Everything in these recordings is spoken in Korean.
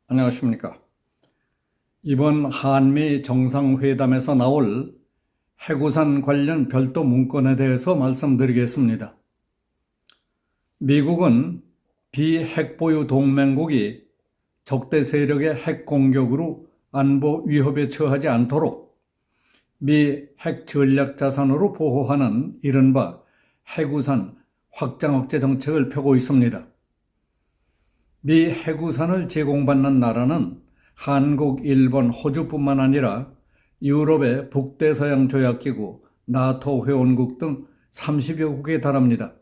안녕하십니까. 이번 한미 정상회담에서 나올 해구산 관련 별도 문건에 대해서 말씀드리겠습니다. 미국은 비핵보유 동맹국이 적대 세력의 핵 공격으로 안보 위협에 처하지 않도록 미 핵 전략 자산으로 보호하는 이른바 해구산 확장 억제 정책을 펴고 있습니다. 미 해구산을 제공받는 나라는 한국, 일본, 호주뿐만 아니라 유럽의 북대서양 조약기구, 나토 회원국 등 30여 국에 달합니다.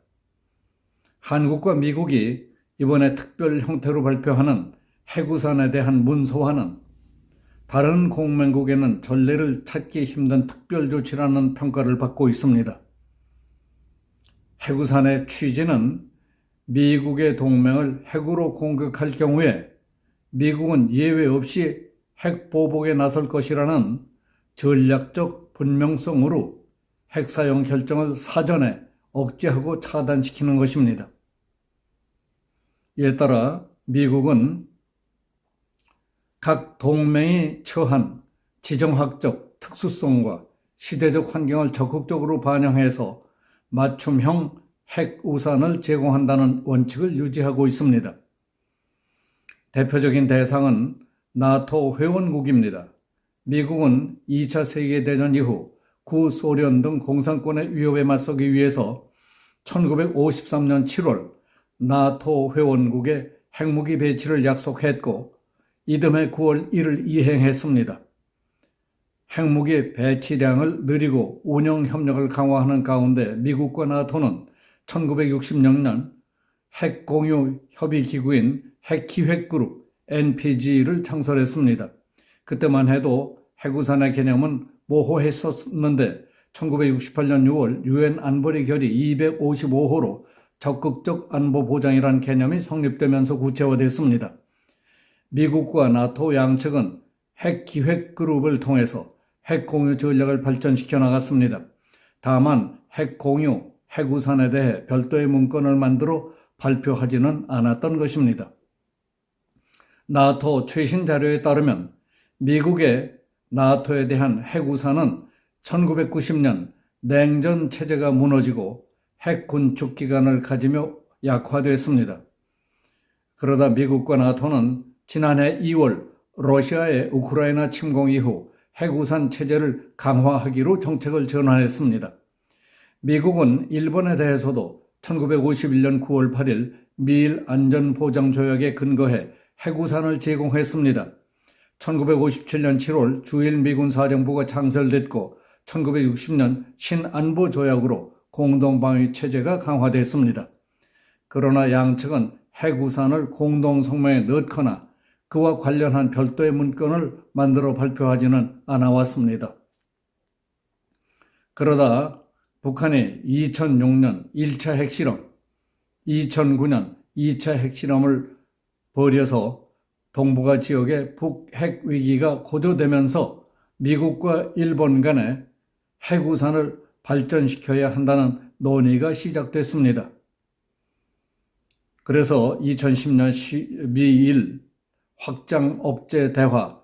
한국과 미국이 이번에 특별 형태로 발표하는 해구산에 대한 문서화는 다른 동맹국에는 전례를 찾기 힘든 특별 조치라는 평가를 받고 있습니다. 해구산의 취지는 미국의 동맹을 핵으로 공격할 경우에 미국은 예외 없이 핵 보복에 나설 것이라는 전략적 분명성으로 핵 사용 결정을 사전에 억제하고 차단시키는 것입니다. 이에 따라 미국은 각 동맹이 처한 지정학적 특수성과 시대적 환경을 적극적으로 반영해서 맞춤형 핵 우산을 제공한다는 원칙을 유지하고 있습니다. 대표적인 대상은 나토 회원국입니다. 미국은 2차 세계대전 이후 구소련 등 공산권의 위협에 맞서기 위해서 1953년 7월 나토 회원국의 핵무기 배치를 약속했고 이듬해 9월 이를 이행했습니다. 핵무기 배치량을 늘리고 운영 협력을 강화하는 가운데 미국과 나토는 1966년 핵공유 협의기구인 핵기획그룹 NPG를 창설했습니다. 그때만 해도 해구산의 개념은 모호했었는데 1968년 6월 유엔 안보리 결의 255호로 적극적 안보 보장이라는 개념이 성립되면서 구체화됐습니다. 미국과 나토 양측은 핵기획그룹을 통해서 핵공유 전략을 발전시켜 나갔습니다. 다만 핵공유, 해구산에 대해 별도의 문건을 만들어 발표하지는 않았던 것입니다. 나토 최신 자료에 따르면 미국의 나토에 대한 해구산은 1990년 냉전 체제가 무너지고 핵 군축 기간을 가지며 약화됐습니다. 그러다 미국과 나토는 지난해 2월 러시아의 우크라이나 침공 이후 해구산 체제를 강화하기로 정책을 전환했습니다. 미국은 일본에 대해서도 1951년 9월 8일 미일 안전보장조약에 근거해 해구산을 제공했습니다. 1957년 7월 주일 미군 사령부가 창설됐고 1960년 신안보조약으로 공동방위체제가 강화됐습니다. 그러나 양측은 해구산을 공동성명에 넣거나 그와 관련한 별도의 문건을 만들어 발표하지는 않아왔습니다. 그러다 북한이 2006년 1차 핵실험, 2009년 2차 핵실험을 벌여서 동북아 지역의 북핵 위기가 고조되면서 미국과 일본 간에 해구산을 발전시켜야 한다는 논의가 시작됐습니다. 그래서 2010년 미일 확장 억제 대화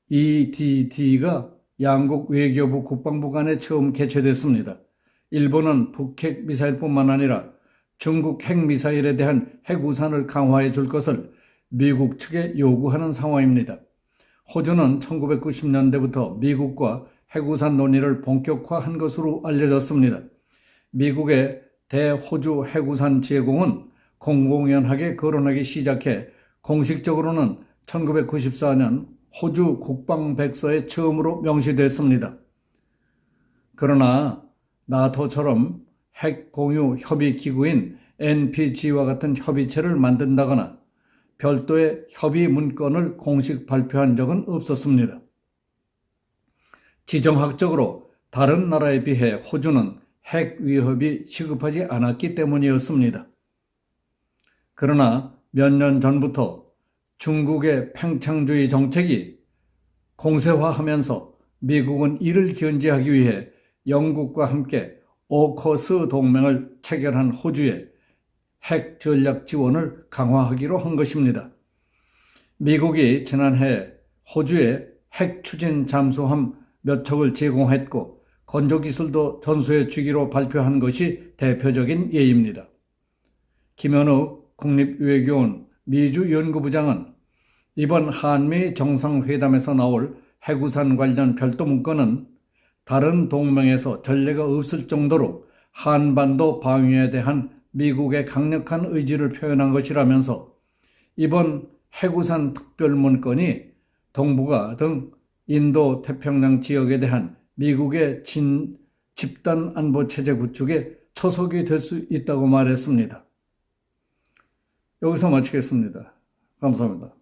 EDD가 양국 외교부 국방부 간에 처음 개최됐습니다. 일본은 북핵 미사일뿐만 아니라 중국 핵미사일에 대한 핵우산을 강화해 줄 것을 미국 측에 요구하는 상황입니다. 호주는 1990년대부터 미국과 핵우산 논의를 본격화한 것으로 알려졌습니다. 미국의 대호주 핵우산 제공은 공공연하게 거론하기 시작해 공식적으로는 1994년 호주 국방백서에 처음으로 명시됐습니다. 그러나 나토처럼 핵공유 협의기구인 NPG와 같은 협의체를 만든다거나 별도의 협의 문건을 공식 발표한 적은 없었습니다. 지정학적으로 다른 나라에 비해 호주는 핵 위협이 시급하지 않았기 때문이었습니다. 그러나 몇 년 전부터 중국의 팽창주의 정책이 공세화하면서 미국은 이를 견제하기 위해 영국과 함께 오커스 동맹을 체결한 호주에 핵 전략 지원을 강화하기로 한 것입니다. 미국이 지난해 호주에 핵 추진 잠수함 몇 척을 제공했고 건조기술도 전수해 주기로 발표한 것이 대표적인 예입니다. 김현욱 국립외교원 미주연구부장은 이번 한미 정상회담에서 나올 해구산 관련 별도 문건은 다른 동맹에서 전례가 없을 정도로 한반도 방위에 대한 미국의 강력한 의지를 표현한 것이라면서 이번 해구산 특별문건이 동북아 등 인도 태평양 지역에 대한 미국의 집단 안보 체제 구축에 초석이 될 수 있다고 말했습니다. 여기서 마치겠습니다. 감사합니다.